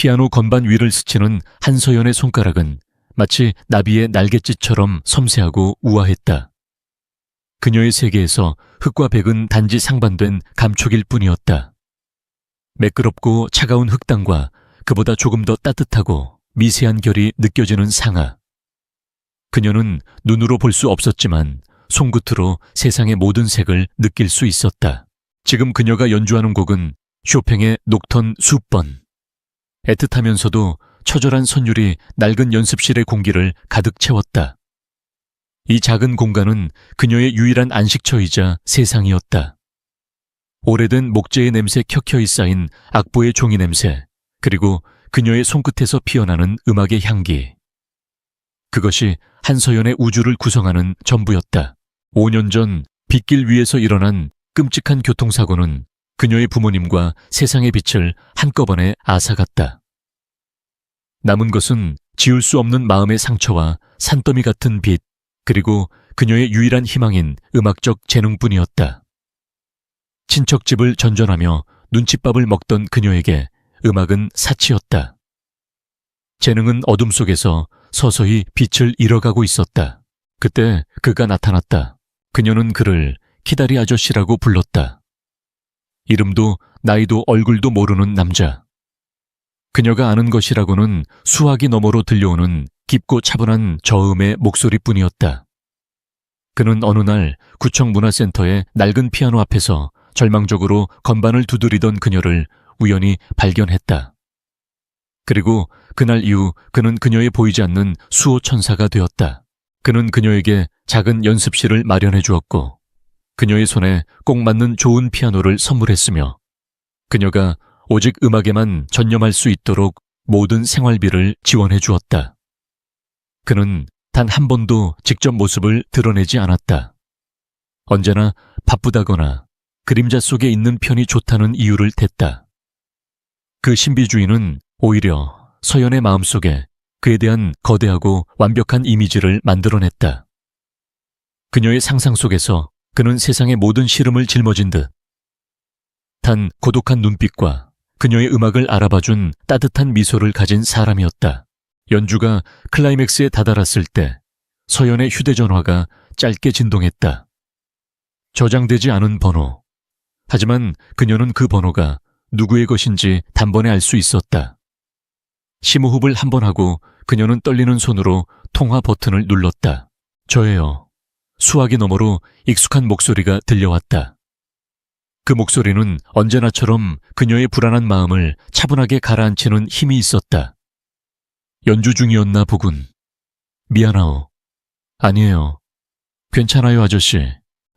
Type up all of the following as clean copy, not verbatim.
피아노 건반 위를 스치는 한서연의 손가락은 마치 나비의 날갯짓처럼 섬세하고 우아했다. 그녀의 세계에서 흙과 백은 단지 상반된 감촉일 뿐이었다. 매끄럽고 차가운 흙땅과 그보다 조금 더 따뜻하고 미세한 결이 느껴지는 상아. 그녀는 눈으로 볼 수 없었지만 손끝으로 세상의 모든 색을 느낄 수 있었다. 지금 그녀가 연주하는 곡은 쇼팽의 녹턴 수번. 애틋하면서도 처절한 선율이 낡은 연습실의 공기를 가득 채웠다. 이 작은 공간은 그녀의 유일한 안식처이자 세상이었다. 오래된 목재의 냄새 켜켜이 쌓인 악보의 종이 냄새, 그리고 그녀의 손끝에서 피어나는 음악의 향기. 그것이 한서연의 우주를 구성하는 전부였다. 5년 전 빗길 위에서 일어난 끔찍한 교통사고는 그녀의 부모님과 세상의 빛을 한꺼번에 앗아갔다. 남은 것은 지울 수 없는 마음의 상처와 산더미 같은 빛, 그리고 그녀의 유일한 희망인 음악적 재능뿐이었다. 친척 집을 전전하며 눈칫밥을 먹던 그녀에게 음악은 사치였다. 재능은 어둠 속에서 서서히 빛을 잃어가고 있었다. 그때 그가 나타났다. 그녀는 그를 키다리 아저씨라고 불렀다. 이름도 나이도 얼굴도 모르는 남자. 그녀가 아는 것이라고는 수화기 너머로 들려오는 깊고 차분한 저음의 목소리뿐이었다. 그는 어느 날 구청 문화센터의 낡은 피아노 앞에서 절망적으로 건반을 두드리던 그녀를 우연히 발견했다. 그리고 그날 이후 그는 그녀의 보이지 않는 수호 천사가 되었다. 그는 그녀에게 작은 연습실을 마련해 주었고 그녀의 손에 꼭 맞는 좋은 피아노를 선물했으며 그녀가 오직 음악에만 전념할 수 있도록 모든 생활비를 지원해 주었다. 그는 단 한 번도 직접 모습을 드러내지 않았다. 언제나 바쁘다거나 그림자 속에 있는 편이 좋다는 이유를 댔다. 그 신비주의는 오히려 서연의 마음속에 그에 대한 거대하고 완벽한 이미지를 만들어냈다. 그녀의 상상 속에서 그는 세상의 모든 시름을 짊어진 듯 단 고독한 눈빛과 그녀의 음악을 알아봐준 따뜻한 미소를 가진 사람이었다. 연주가 클라이맥스에 다다랐을 때 서연의 휴대전화가 짧게 진동했다. 저장되지 않은 번호. 하지만 그녀는 그 번호가 누구의 것인지 단번에 알 수 있었다. 심호흡을 한 번 하고 그녀는 떨리는 손으로 통화 버튼을 눌렀다. 저예요. 수화기 너머로 익숙한 목소리가 들려왔다. 그 목소리는 언제나처럼 그녀의 불안한 마음을 차분하게 가라앉히는 힘이 있었다. 연주 중이었나 보군. 미안하오. 아니에요. 괜찮아요, 아저씨.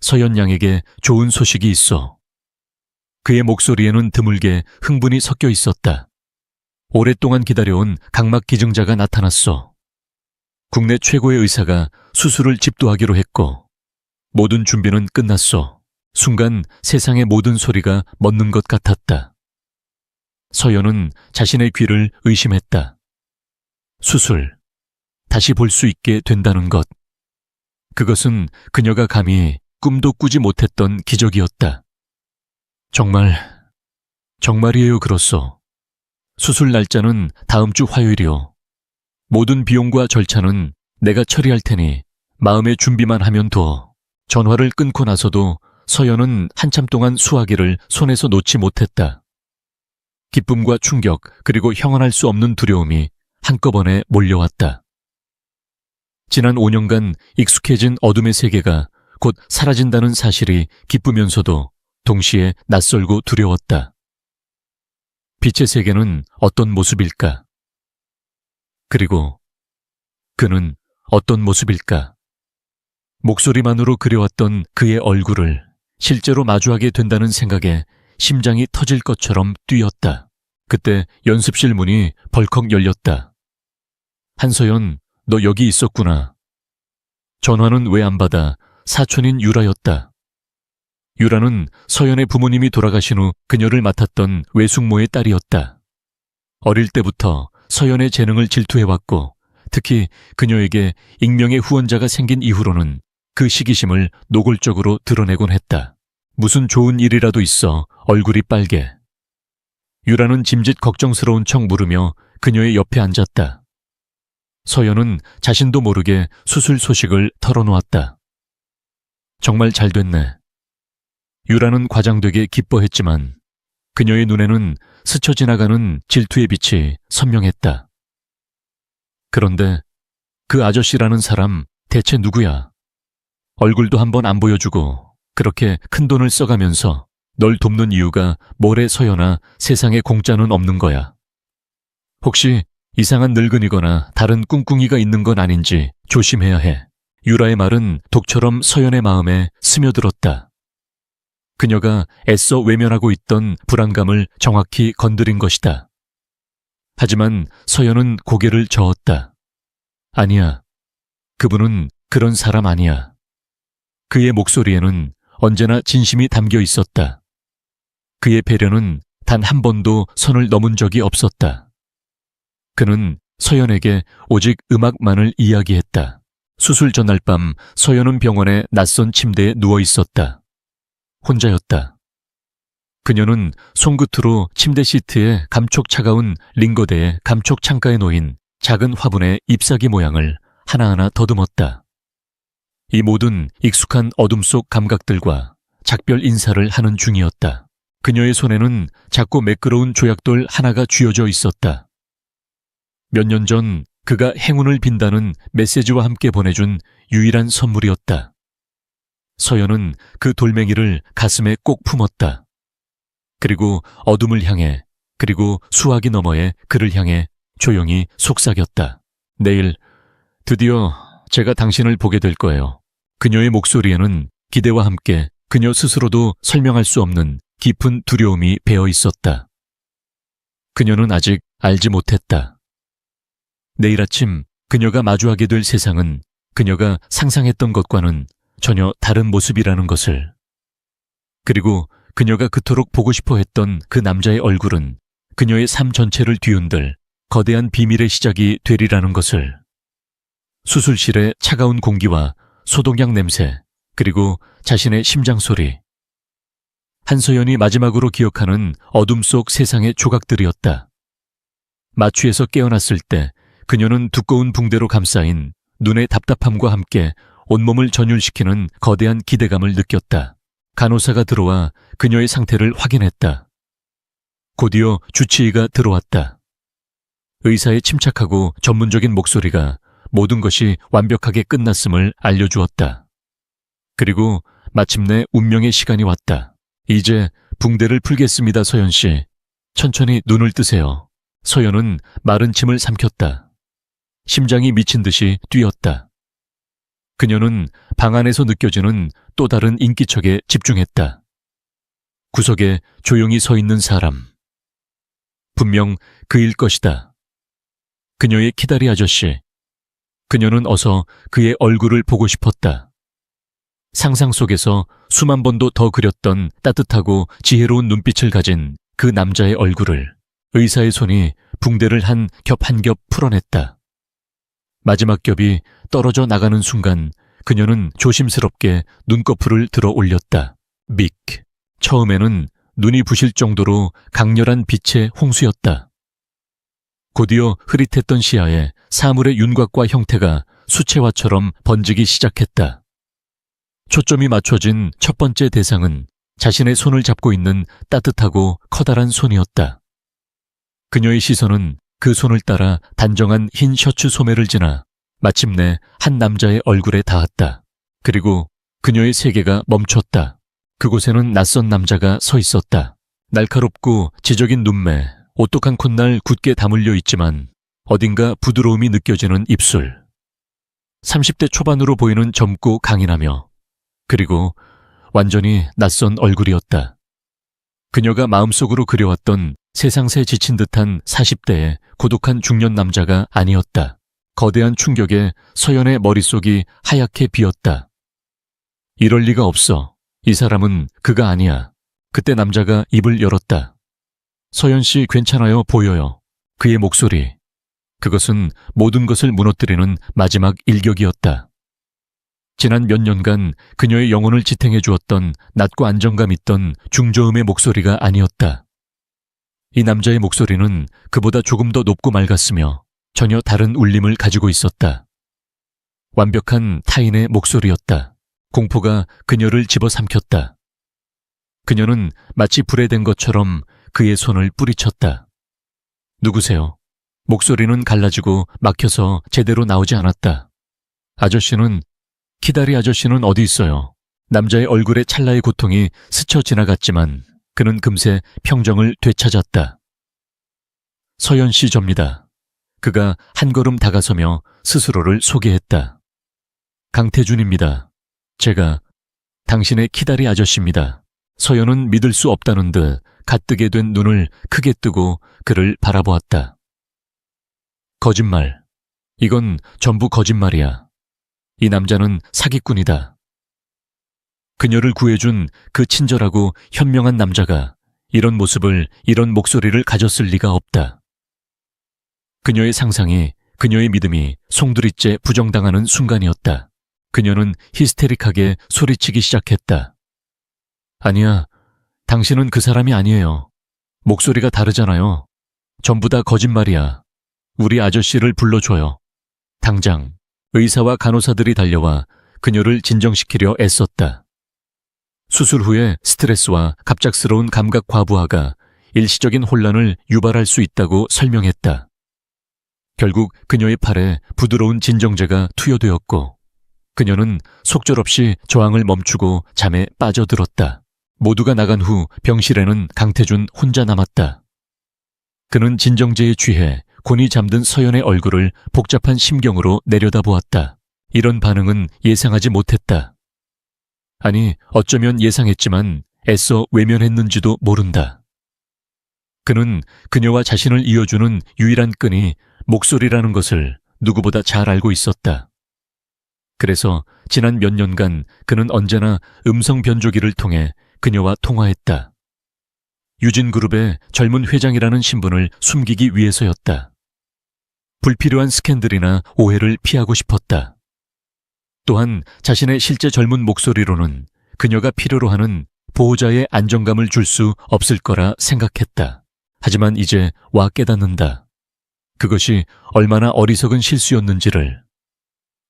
서연 양에게 좋은 소식이 있어. 그의 목소리에는 드물게 흥분이 섞여 있었다. 오랫동안 기다려온 각막 기증자가 나타났어. 국내 최고의 의사가 수술을 집도하기로 했고 모든 준비는 끝났어. 순간 세상의 모든 소리가 멎는 것 같았다. 서연은 자신의 귀를 의심했다. 수술, 다시 볼 수 있게 된다는 것. 그것은 그녀가 감히 꿈도 꾸지 못했던 기적이었다. 정말이에요, 그렇소. 수술 날짜는 다음 주 화요일이요. 모든 비용과 절차는 내가 처리할 테니 마음의 준비만 하면 둬. 전화를 끊고 나서도 서연은 한참 동안 수화기를 손에서 놓지 못했다. 기쁨과 충격 그리고 형언할 수 없는 두려움이 한꺼번에 몰려왔다. 지난 5년간 익숙해진 어둠의 세계가 곧 사라진다는 사실이 기쁘면서도 동시에 낯설고 두려웠다. 빛의 세계는 어떤 모습일까? 그리고 그는 어떤 모습일까? 목소리만으로 그려왔던 그의 얼굴을 실제로 마주하게 된다는 생각에 심장이 터질 것처럼 뛰었다. 그때 연습실 문이 벌컥 열렸다. 한서연, 너 여기 있었구나. 전화는 왜 안 받아? 사촌인 유라였다. 유라는 서연의 부모님이 돌아가신 후 그녀를 맡았던 외숙모의 딸이었다. 어릴 때부터 서연의 재능을 질투해왔고 특히 그녀에게 익명의 후원자가 생긴 이후로는 그 시기심을 노골적으로 드러내곤 했다. 무슨 좋은 일이라도 있어 얼굴이 빨개. 유라는 짐짓 걱정스러운 척 물으며 그녀의 옆에 앉았다. 서연은 자신도 모르게 수술 소식을 털어놓았다. 정말 잘 됐네. 유라는 과장되게 기뻐했지만 그녀의 눈에는 스쳐 지나가는 질투의 빛이 선명했다. 그런데 그 아저씨라는 사람 대체 누구야? 얼굴도 한번 안 보여주고 그렇게 큰 돈을 써가면서 널 돕는 이유가 뭐래 서연아, 세상에 공짜는 없는 거야. 혹시 이상한 늙은이거나 다른 꿍꿍이가 있는 건 아닌지 조심해야 해. 유라의 말은 독처럼 서연의 마음에 스며들었다. 그녀가 애써 외면하고 있던 불안감을 정확히 건드린 것이다. 하지만 서연은 고개를 저었다. 아니야. 그분은 그런 사람 아니야. 그의 목소리에는 언제나 진심이 담겨 있었다. 그의 배려는 단 한 번도 선을 넘은 적이 없었다. 그는 서연에게 오직 음악만을 이야기했다. 수술 전날 밤 서연은 병원의 낯선 침대에 누워 있었다. 혼자였다. 그녀는 손끝으로 침대 시트에 감촉 차가운 링거대에 감촉 창가에 놓인 작은 화분의 잎사귀 모양을 하나하나 더듬었다. 이 모든 익숙한 어둠 속 감각들과 작별 인사를 하는 중이었다. 그녀의 손에는 작고 매끄러운 조약돌 하나가 쥐어져 있었다. 몇 년 전 그가 행운을 빈다는 메시지와 함께 보내준 유일한 선물이었다. 서연은 그 돌멩이를 가슴에 꼭 품었다. 그리고 어둠을 향해, 그리고 수화기 너머에 그를 향해 조용히 속삭였다. 내일 드디어 제가 당신을 보게 될 거예요. 그녀의 목소리에는 기대와 함께 그녀 스스로도 설명할 수 없는 깊은 두려움이 배어 있었다. 그녀는 아직 알지 못했다. 내일 아침 그녀가 마주하게 될 세상은 그녀가 상상했던 것과는 전혀 다른 모습이라는 것을. 그리고 그녀가 그토록 보고 싶어 했던 그 남자의 얼굴은 그녀의 삶 전체를 뒤흔들 거대한 비밀의 시작이 되리라는 것을. 수술실의 차가운 공기와 소독약 냄새, 그리고 자신의 심장 소리. 한서연이 마지막으로 기억하는 어둠 속 세상의 조각들이었다. 마취에서 깨어났을 때 그녀는 두꺼운 붕대로 감싸인 눈의 답답함과 함께 온몸을 전율시키는 거대한 기대감을 느꼈다. 간호사가 들어와 그녀의 상태를 확인했다. 곧이어 주치의가 들어왔다. 의사의 침착하고 전문적인 목소리가 모든 것이 완벽하게 끝났음을 알려주었다. 그리고 마침내 운명의 시간이 왔다. 이제 붕대를 풀겠습니다, 서연 씨. 천천히 눈을 뜨세요. 서연은 마른 침을 삼켰다. 심장이 미친 듯이 뛰었다. 그녀는 방 안에서 느껴지는 또 다른 인기척에 집중했다. 구석에 조용히 서 있는 사람. 분명 그일 것이다. 그녀의 키다리 아저씨. 그녀는 어서 그의 얼굴을 보고 싶었다. 상상 속에서 수만 번도 더 그렸던 따뜻하고 지혜로운 눈빛을 가진 그 남자의 얼굴을 의사의 손이 붕대를 한 겹 한 겹 풀어냈다. 마지막 겹이 떨어져 나가는 순간 그녀는 조심스럽게 눈꺼풀을 들어 올렸다. 믹. 처음에는 눈이 부실 정도로 강렬한 빛의 홍수였다. 곧이어 흐릿했던 시야에 사물의 윤곽과 형태가 수채화처럼 번지기 시작했다. 초점이 맞춰진 첫 번째 대상은 자신의 손을 잡고 있는 따뜻하고 커다란 손이었다. 그녀의 시선은 그 손을 따라 단정한 흰 셔츠 소매를 지나 마침내 한 남자의 얼굴에 닿았다. 그리고 그녀의 세계가 멈췄다. 그곳에는 낯선 남자가 서 있었다. 날카롭고 지적인 눈매, 오똑한 콧날 굳게 다물려 있지만 어딘가 부드러움이 느껴지는 입술. 30대 초반으로 보이는 젊고 강인하며 그리고 완전히 낯선 얼굴이었다. 그녀가 마음속으로 그려왔던 세상새 지친 듯한 40대의 고독한 중년 남자가 아니었다. 거대한 충격에 서연의 머릿속이 하얗게 비었다. 이럴 리가 없어. 이 사람은 그가 아니야. 그때 남자가 입을 열었다. 서연 씨 괜찮아요, 보여요. 그의 목소리. 그것은 모든 것을 무너뜨리는 마지막 일격이었다. 지난 몇 년간 그녀의 영혼을 지탱해 주었던 낮고 안정감 있던 중저음의 목소리가 아니었다. 이 남자의 목소리는 그보다 조금 더 높고 맑았으며 전혀 다른 울림을 가지고 있었다. 완벽한 타인의 목소리였다. 공포가 그녀를 집어삼켰다. 그녀는 마치 불에 댄 것처럼 그의 손을 뿌리쳤다. 누구세요? 목소리는 갈라지고 막혀서 제대로 나오지 않았다. 아저씨는, 키다리 아저씨는 어디 있어요? 남자의 얼굴에 찰나의 고통이 스쳐 지나갔지만 그는 금세 평정을 되찾았다. 서연 씨 접니다. 그가 한 걸음 다가서며 스스로를 소개했다. 강태준입니다. 제가 당신의 키다리 아저씨입니다. 서연은 믿을 수 없다는 듯 가뜨게 된 눈을 크게 뜨고 그를 바라보았다. 거짓말. 이건 전부 거짓말이야. 이 남자는 사기꾼이다. 그녀를 구해준 그 친절하고 현명한 남자가 이런 모습을, 이런 목소리를 가졌을 리가 없다. 그녀의 상상이, 그녀의 믿음이 송두리째 부정당하는 순간이었다. 그녀는 히스테릭하게 소리치기 시작했다. 아니야, 당신은 그 사람이 아니에요. 목소리가 다르잖아요. 전부 다 거짓말이야. 우리 아저씨를 불러줘요. 당장 의사와 간호사들이 달려와 그녀를 진정시키려 애썼다. 수술 후에 스트레스와 갑작스러운 감각 과부하가 일시적인 혼란을 유발할 수 있다고 설명했다. 결국 그녀의 팔에 부드러운 진정제가 투여되었고 그녀는 속절없이 저항을 멈추고 잠에 빠져들었다. 모두가 나간 후 병실에는 강태준 혼자 남았다. 그는 진정제에 취해 곤히 잠든 서연의 얼굴을 복잡한 심경으로 내려다보았다. 이런 반응은 예상하지 못했다. 아니, 어쩌면 예상했지만 애써 외면했는지도 모른다. 그는 그녀와 자신을 이어주는 유일한 끈이 목소리라는 것을 누구보다 잘 알고 있었다. 그래서 지난 몇 년간 그는 언제나 음성 변조기를 통해 그녀와 통화했다. 유진그룹의 젊은 회장이라는 신분을 숨기기 위해서였다. 불필요한 스캔들이나 오해를 피하고 싶었다. 또한 자신의 실제 젊은 목소리로는 그녀가 필요로 하는 보호자의 안정감을 줄 수 없을 거라 생각했다. 하지만 이제 와 깨닫는다. 그것이 얼마나 어리석은 실수였는지를.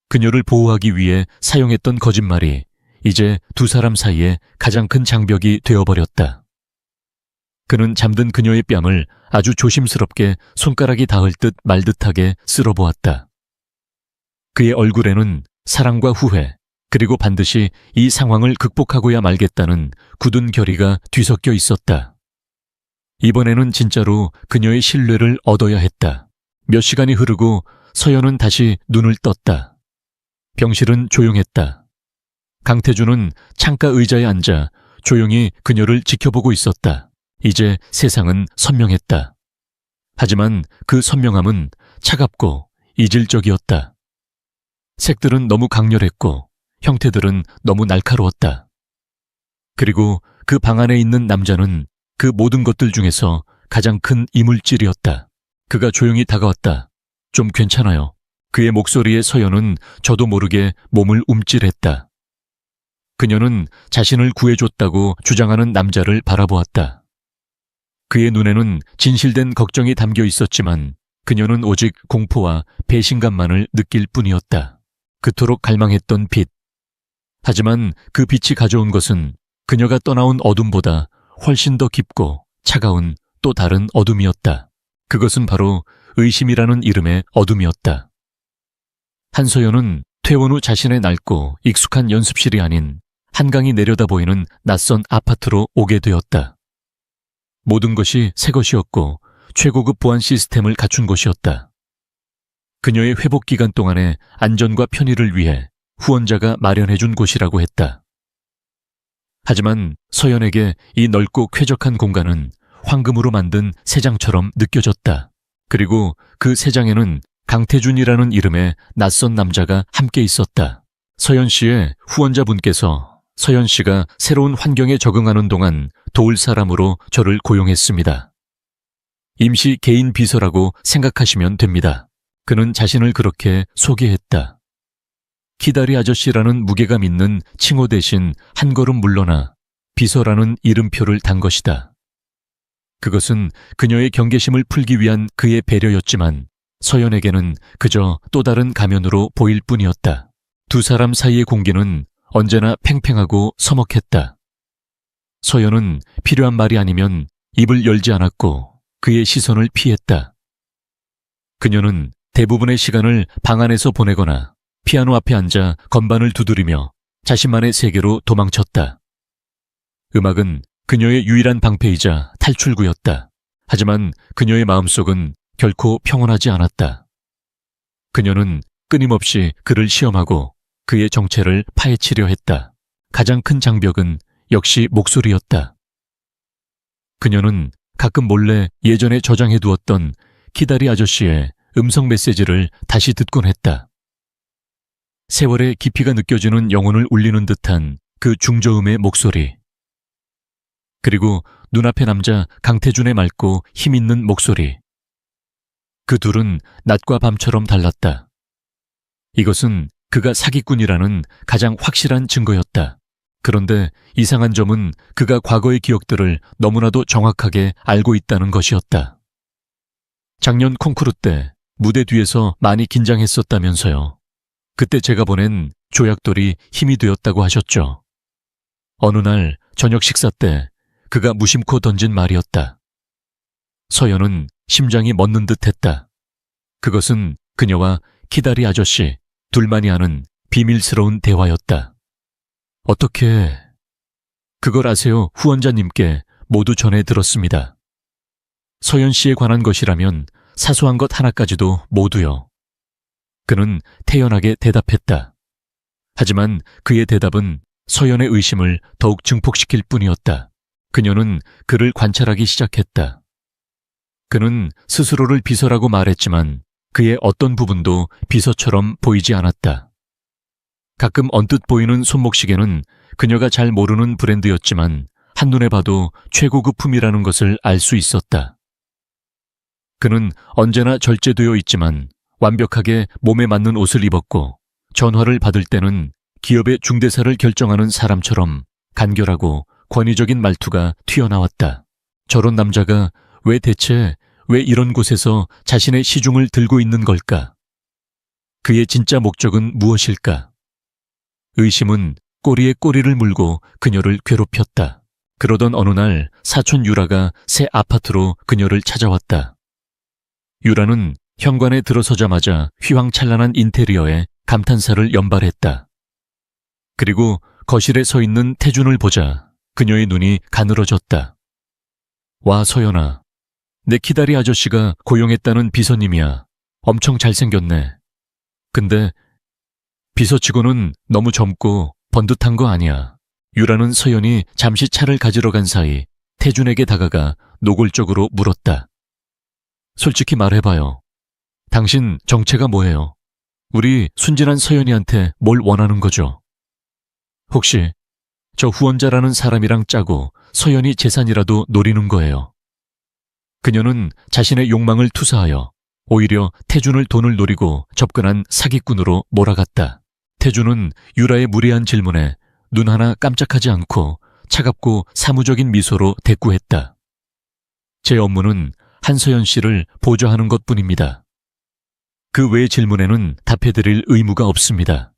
그녀를 보호하기 위해 사용했던 거짓말이 이제 두 사람 사이에 가장 큰 장벽이 되어버렸다. 그는 잠든 그녀의 뺨을 아주 조심스럽게 손가락이 닿을 듯 말 듯하게 쓸어보았다. 그의 얼굴에는 사랑과 후회, 그리고 반드시 이 상황을 극복하고야 말겠다는 굳은 결의가 뒤섞여 있었다. 이번에는 진짜로 그녀의 신뢰를 얻어야 했다. 몇 시간이 흐르고 서연은 다시 눈을 떴다. 병실은 조용했다. 강태준은 창가 의자에 앉아 조용히 그녀를 지켜보고 있었다. 이제 세상은 선명했다. 하지만 그 선명함은 차갑고 이질적이었다. 색들은 너무 강렬했고 형태들은 너무 날카로웠다. 그리고 그 방 안에 있는 남자는 그 모든 것들 중에서 가장 큰 이물질이었다. 그가 조용히 다가왔다. 좀 괜찮아요. 그의 목소리에 서연은 저도 모르게 몸을 움찔했다. 그녀는 자신을 구해줬다고 주장하는 남자를 바라보았다. 그의 눈에는 진실된 걱정이 담겨 있었지만 그녀는 오직 공포와 배신감만을 느낄 뿐이었다. 그토록 갈망했던 빛. 하지만 그 빛이 가져온 것은 그녀가 떠나온 어둠보다 훨씬 더 깊고 차가운 또 다른 어둠이었다. 그것은 바로 의심이라는 이름의 어둠이었다. 한서연은 퇴원 후 자신의 낡고 익숙한 연습실이 아닌 한강이 내려다 보이는 낯선 아파트로 오게 되었다. 모든 것이 새 것이었고 최고급 보안 시스템을 갖춘 곳이었다. 그녀의 회복 기간 동안의 안전과 편의를 위해 후원자가 마련해준 곳이라고 했다. 하지만 서연에게 이 넓고 쾌적한 공간은 황금으로 만든 새장처럼 느껴졌다. 그리고 그 새장에는 강태준이라는 이름의 낯선 남자가 함께 있었다. 서연 씨의 후원자분께서 서연 씨가 새로운 환경에 적응하는 동안 도울 사람으로 저를 고용했습니다. 임시 개인 비서라고 생각하시면 됩니다. 그는 자신을 그렇게 소개했다. 키다리 아저씨라는 무게감 있는 칭호 대신 한 걸음 물러나 비서라는 이름표를 단 것이다. 그것은 그녀의 경계심을 풀기 위한 그의 배려였지만 서연에게는 그저 또 다른 가면으로 보일 뿐이었다. 두 사람 사이의 공기는 언제나 팽팽하고 서먹했다. 서연은 필요한 말이 아니면 입을 열지 않았고 그의 시선을 피했다. 그녀는 대부분의 시간을 방 안에서 보내거나 피아노 앞에 앉아 건반을 두드리며 자신만의 세계로 도망쳤다. 음악은 그녀의 유일한 방패이자 탈출구였다. 하지만 그녀의 마음속은 결코 평온하지 않았다. 그녀는 끊임없이 그를 시험하고 그의 정체를 파헤치려 했다. 가장 큰 장벽은 역시 목소리였다. 그녀는 가끔 몰래 예전에 저장해두었던 키다리 아저씨의 음성 메시지를 다시 듣곤 했다. 세월의 깊이가 느껴지는 영혼을 울리는 듯한 그 중저음의 목소리. 그리고 눈앞의 남자 강태준의 맑고 힘있는 목소리. 그 둘은 낮과 밤처럼 달랐다. 이것은 그가 사기꾼이라는 가장 확실한 증거였다. 그런데 이상한 점은 그가 과거의 기억들을 너무나도 정확하게 알고 있다는 것이었다. 작년 콩쿠르 때 무대 뒤에서 많이 긴장했었다면서요. 그때 제가 보낸 조약돌이 힘이 되었다고 하셨죠. 어느 날 저녁 식사 때 그가 무심코 던진 말이었다. 서연은 심장이 멎는 듯했다. 그것은 그녀와 키다리 아저씨 둘만이 아는 비밀스러운 대화였다. 어떻게... 그걸 아세요? 후원자님께 모두 전해 들었습니다. 서연 씨에 관한 것이라면 사소한 것 하나까지도 모두요. 그는 태연하게 대답했다. 하지만 그의 대답은 서연의 의심을 더욱 증폭시킬 뿐이었다. 그녀는 그를 관찰하기 시작했다. 그는 스스로를 비서라고 말했지만 그의 어떤 부분도 비서처럼 보이지 않았다. 가끔 언뜻 보이는 손목시계는 그녀가 잘 모르는 브랜드였지만 한눈에 봐도 최고급품이라는 것을 알 수 있었다. 그는 언제나 절제되어 있지만 완벽하게 몸에 맞는 옷을 입었고 전화를 받을 때는 기업의 중대사를 결정하는 사람처럼 간결하고 권위적인 말투가 튀어나왔다. 저런 남자가 왜 이런 곳에서 자신의 시중을 들고 있는 걸까? 그의 진짜 목적은 무엇일까? 의심은 꼬리에 꼬리를 물고 그녀를 괴롭혔다. 그러던 어느 날 사촌 유라가 새 아파트로 그녀를 찾아왔다. 유라는 현관에 들어서자마자 휘황찬란한 인테리어에 감탄사를 연발했다. 그리고 거실에 서 있는 태준을 보자 그녀의 눈이 가늘어졌다. 와, 서연아. 내 키다리 아저씨가 고용했다는 비서님이야. 엄청 잘생겼네. 근데 비서치고는 너무 젊고 번듯한 거 아니야. 유라는 서연이 잠시 차를 가지러 간 사이 태준에게 다가가 노골적으로 물었다. 솔직히 말해봐요. 당신 정체가 뭐예요? 우리 순진한 서연이한테 뭘 원하는 거죠? 혹시 저 후원자라는 사람이랑 짜고 서연이 재산이라도 노리는 거예요? 그녀는 자신의 욕망을 투사하여 오히려 태준을 돈을 노리고 접근한 사기꾼으로 몰아갔다. 태준은 유라의 무례한 질문에 눈 하나 깜짝하지 않고 차갑고 사무적인 미소로 대꾸했다. 제 업무는 한서연 씨를 보좌하는 것뿐입니다. 그 외의 질문에는 답해드릴 의무가 없습니다.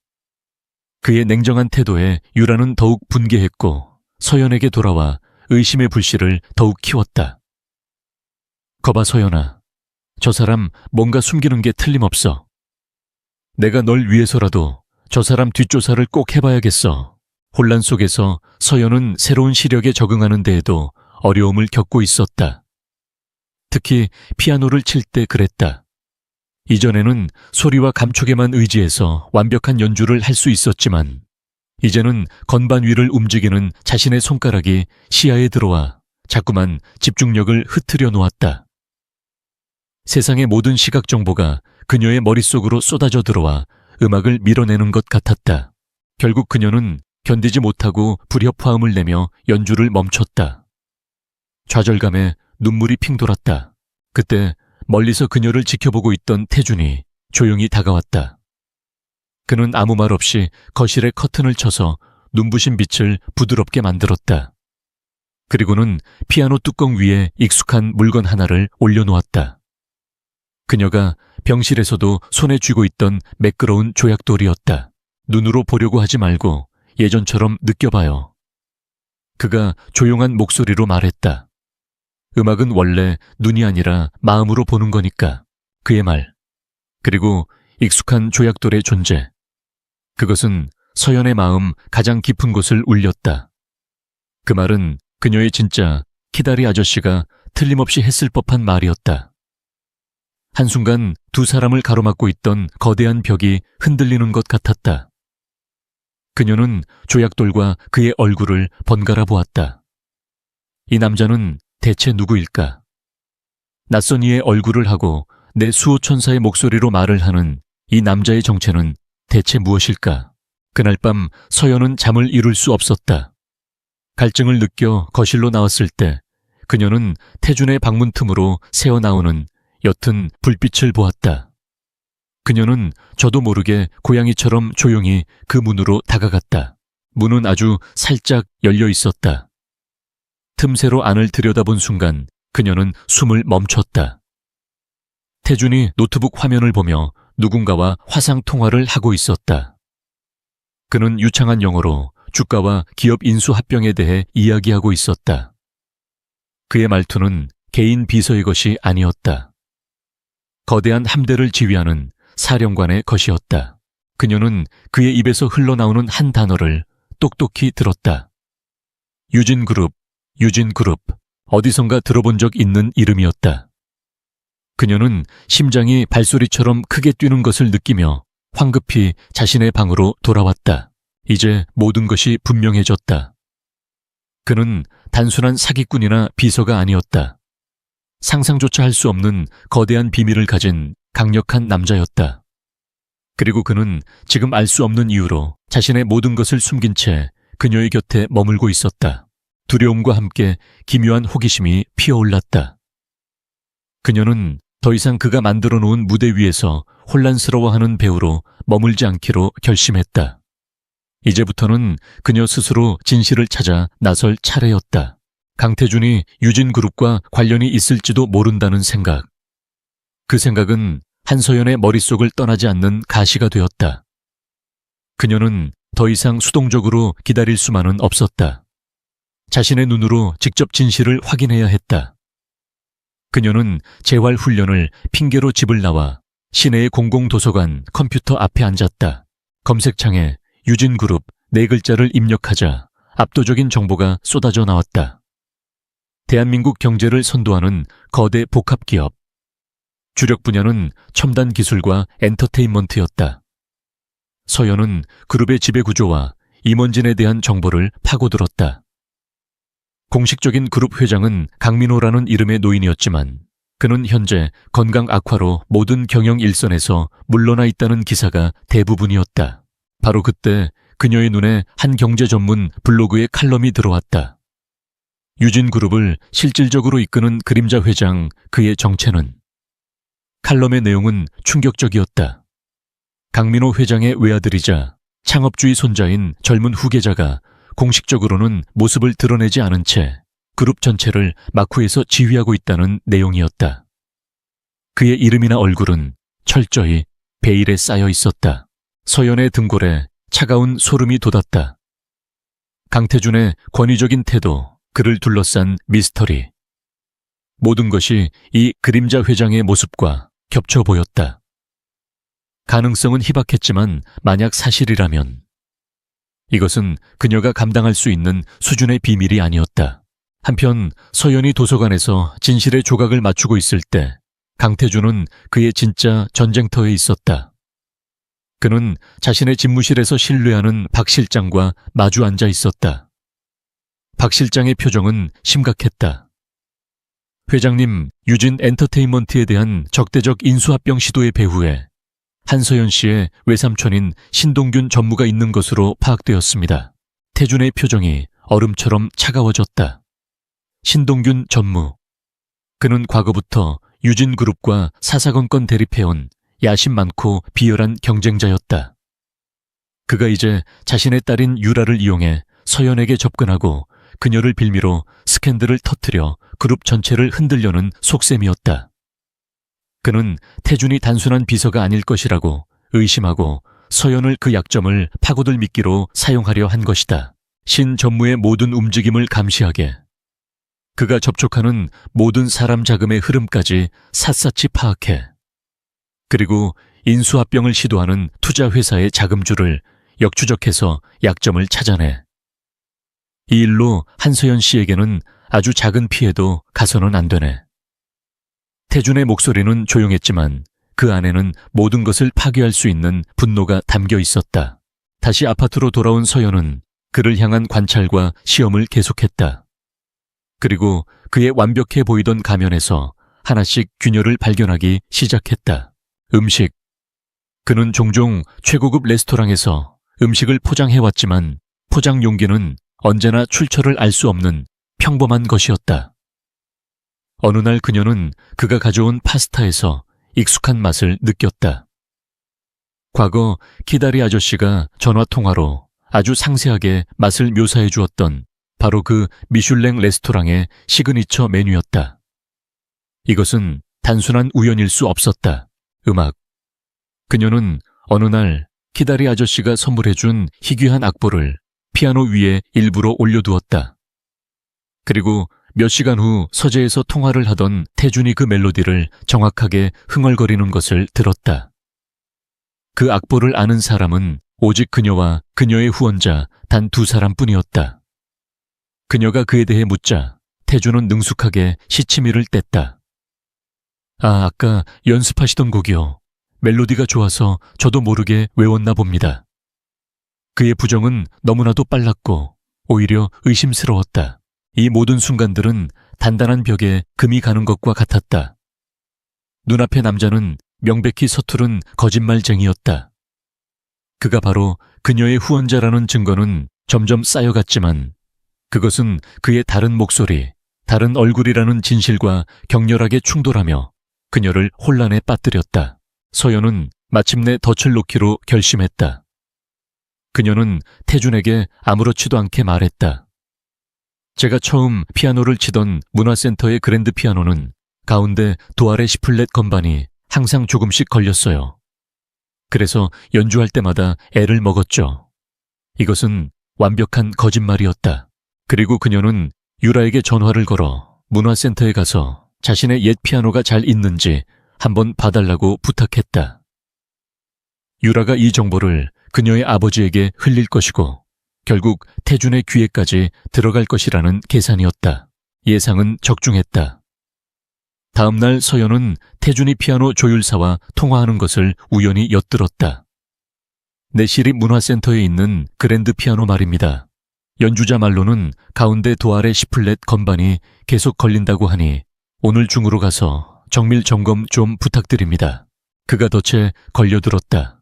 그의 냉정한 태도에 유라는 더욱 분개했고 서연에게 돌아와 의심의 불씨를 더욱 키웠다. 거봐 서연아, 저 사람 뭔가 숨기는 게 틀림없어. 내가 널 위해서라도 저 사람 뒷조사를 꼭 해봐야겠어. 혼란 속에서 서연은 새로운 시력에 적응하는 데에도 어려움을 겪고 있었다. 특히 피아노를 칠 때 그랬다. 이전에는 소리와 감촉에만 의지해서 완벽한 연주를 할 수 있었지만 이제는 건반 위를 움직이는 자신의 손가락이 시야에 들어와 자꾸만 집중력을 흐트려 놓았다. 세상의 모든 시각 정보가 그녀의 머릿속으로 쏟아져 들어와 음악을 밀어내는 것 같았다. 결국 그녀는 견디지 못하고 불협화음을 내며 연주를 멈췄다. 좌절감에 눈물이 핑 돌았다. 그때 멀리서 그녀를 지켜보고 있던 태준이 조용히 다가왔다. 그는 아무 말 없이 거실에 커튼을 쳐서 눈부신 빛을 부드럽게 만들었다. 그리고는 피아노 뚜껑 위에 익숙한 물건 하나를 올려놓았다. 그녀가 병실에서도 손에 쥐고 있던 매끄러운 조약돌이었다. 눈으로 보려고 하지 말고 예전처럼 느껴봐요. 그가 조용한 목소리로 말했다. 음악은 원래 눈이 아니라 마음으로 보는 거니까. 그의 말. 그리고 익숙한 조약돌의 존재. 그것은 서연의 마음 가장 깊은 곳을 울렸다. 그 말은 그녀의 진짜 키다리 아저씨가 틀림없이 했을 법한 말이었다. 한순간 두 사람을 가로막고 있던 거대한 벽이 흔들리는 것 같았다. 그녀는 조약돌과 그의 얼굴을 번갈아 보았다. 이 남자는 대체 누구일까? 낯선 이의 얼굴을 하고 내 수호천사의 목소리로 말을 하는 이 남자의 정체는 대체 무엇일까? 그날 밤 서연은 잠을 이룰 수 없었다. 갈증을 느껴 거실로 나왔을 때 그녀는 태준의 방문 틈으로 새어나오는 옅은 불빛을 보았다. 그녀는 저도 모르게 고양이처럼 조용히 그 문으로 다가갔다. 문은 아주 살짝 열려 있었다. 틈새로 안을 들여다본 순간 그녀는 숨을 멈췄다. 태준이 노트북 화면을 보며 누군가와 화상 통화를 하고 있었다. 그는 유창한 영어로 주가와 기업 인수 합병에 대해 이야기하고 있었다. 그의 말투는 개인 비서의 것이 아니었다. 거대한 함대를 지휘하는 사령관의 것이었다. 그녀는 그의 입에서 흘러나오는 한 단어를 똑똑히 들었다. 유진그룹, 유진그룹. 어디선가 들어본 적 있는 이름이었다. 그녀는 심장이 발소리처럼 크게 뛰는 것을 느끼며 황급히 자신의 방으로 돌아왔다. 이제 모든 것이 분명해졌다. 그는 단순한 사기꾼이나 비서가 아니었다. 상상조차 할 수 없는 거대한 비밀을 가진 강력한 남자였다. 그리고 그는 지금 알 수 없는 이유로 자신의 모든 것을 숨긴 채 그녀의 곁에 머물고 있었다. 두려움과 함께 기묘한 호기심이 피어올랐다. 그녀는 더 이상 그가 만들어 놓은 무대 위에서 혼란스러워하는 배우로 머물지 않기로 결심했다. 이제부터는 그녀 스스로 진실을 찾아 나설 차례였다. 강태준이 유진그룹과 관련이 있을지도 모른다는 생각. 그 생각은 한서연의 머릿속을 떠나지 않는 가시가 되었다. 그녀는 더 이상 수동적으로 기다릴 수만은 없었다. 자신의 눈으로 직접 진실을 확인해야 했다. 그녀는 재활훈련을 핑계로 집을 나와 시내의 공공도서관 컴퓨터 앞에 앉았다. 검색창에 유진그룹 4글자를 입력하자 압도적인 정보가 쏟아져 나왔다. 대한민국 경제를 선도하는 거대 복합기업. 주력 분야는 첨단 기술과 엔터테인먼트였다. 서연은 그룹의 지배구조와 임원진에 대한 정보를 파고들었다. 공식적인 그룹 회장은 강민호라는 이름의 노인이었지만 그는 현재 건강 악화로 모든 경영 일선에서 물러나 있다는 기사가 대부분이었다. 바로 그때 그녀의 눈에 한 경제 전문 블로그의 칼럼이 들어왔다. 유진그룹을 실질적으로 이끄는 그림자 회장, 그의 정체는. 칼럼의 내용은 충격적이었다. 강민호 회장의 외아들이자 창업주의 손자인 젊은 후계자가 공식적으로는 모습을 드러내지 않은 채 그룹 전체를 마쿠에서 지휘하고 있다는 내용이었다. 그의 이름이나 얼굴은 철저히 베일에 쌓여 있었다. 서연의 등골에 차가운 소름이 돋았다. 강태준의 권위적인 태도, 그를 둘러싼 미스터리. 모든 것이 이 그림자 회장의 모습과 겹쳐 보였다. 가능성은 희박했지만 만약 사실이라면 이것은 그녀가 감당할 수 있는 수준의 비밀이 아니었다. 한편 서연이 도서관에서 진실의 조각을 맞추고 있을 때 강태준은 그의 진짜 전쟁터에 있었다. 그는 자신의 집무실에서 신뢰하는 박 실장과 마주 앉아 있었다. 박 실장의 표정은 심각했다. 회장님, 유진 엔터테인먼트에 대한 적대적 인수합병 시도의 배후에 한서연 씨의 외삼촌인 신동균 전무가 있는 것으로 파악되었습니다. 태준의 표정이 얼음처럼 차가워졌다. 신동균 전무. 그는 과거부터 유진그룹과 사사건건 대립해온 야심 많고 비열한 경쟁자였다. 그가 이제 자신의 딸인 유라를 이용해 서연에게 접근하고 그녀를 빌미로 스캔들을 터뜨려 그룹 전체를 흔들려는 속셈이었다. 그는 태준이 단순한 비서가 아닐 것이라고 의심하고 서연을 그 약점을 파고들 미끼로 사용하려 한 것이다. 신전무의 모든 움직임을 감시하게. 그가 접촉하는 모든 사람 자금의 흐름까지 샅샅이 파악해. 그리고 인수합병을 시도하는 투자회사의 자금줄을 역추적해서 약점을 찾아내. 이 일로 한서연 씨에게는 아주 작은 피해도 가서는 안 되네. 태준의 목소리는 조용했지만 그 안에는 모든 것을 파괴할 수 있는 분노가 담겨 있었다. 다시 아파트로 돌아온 서연은 그를 향한 관찰과 시험을 계속했다. 그리고 그의 완벽해 보이던 가면에서 하나씩 균열을 발견하기 시작했다. 음식. 그는 종종 최고급 레스토랑에서 음식을 포장해왔지만 포장 용기는 언제나 출처를 알 수 없는 평범한 것이었다. 어느 날 그녀는 그가 가져온 파스타에서 익숙한 맛을 느꼈다. 과거 키다리 아저씨가 전화통화로 아주 상세하게 맛을 묘사해 주었던 바로 그 미슐랭 레스토랑의 시그니처 메뉴였다. 이것은 단순한 우연일 수 없었다. 음악. 그녀는 어느 날 키다리 아저씨가 선물해준 희귀한 악보를 피아노 위에 일부러 올려두었다. 그리고 몇 시간 후 서재에서 통화를 하던 태준이 그 멜로디를 정확하게 흥얼거리는 것을 들었다. 그 악보를 아는 사람은 오직 그녀와 그녀의 후원자 단 2사람뿐이었다. 그녀가 그에 대해 묻자 태준은 능숙하게 시치미를 뗐다. 아까 연습하시던 곡이요. 멜로디가 좋아서 저도 모르게 외웠나 봅니다. 그의 부정은 너무나도 빨랐고 오히려 의심스러웠다. 이 모든 순간들은 단단한 벽에 금이 가는 것과 같았다. 눈앞의 남자는 명백히 서투른 거짓말쟁이였다. 그가 바로 그녀의 후원자라는 증거는 점점 쌓여갔지만 그것은 그의 다른 목소리, 다른 얼굴이라는 진실과 격렬하게 충돌하며 그녀를 혼란에 빠뜨렸다. 서연은 마침내 덫을 놓기로 결심했다. 그녀는 태준에게 아무렇지도 않게 말했다. 제가 처음 피아노를 치던 문화센터의 그랜드 피아노는 가운데 도아레 시플렛 건반이 항상 조금씩 걸렸어요. 그래서 연주할 때마다 애를 먹었죠. 이것은 완벽한 거짓말이었다. 그리고 그녀는 유라에게 전화를 걸어 문화센터에 가서 자신의 옛 피아노가 잘 있는지 한번 봐달라고 부탁했다. 유라가 이 정보를 그녀의 아버지에게 흘릴 것이고 결국 태준의 귀에까지 들어갈 것이라는 계산이었다. 예상은 적중했다. 다음 날 서연은 태준이 피아노 조율사와 통화하는 것을 우연히 엿들었다. 내시립 문화센터에 있는 그랜드 피아노 말입니다. 연주자 말로는 가운데 도아레 시플렛 건반이 계속 걸린다고 하니 오늘 중으로 가서 정밀 점검 좀 부탁드립니다. 그가 덫에 걸려들었다.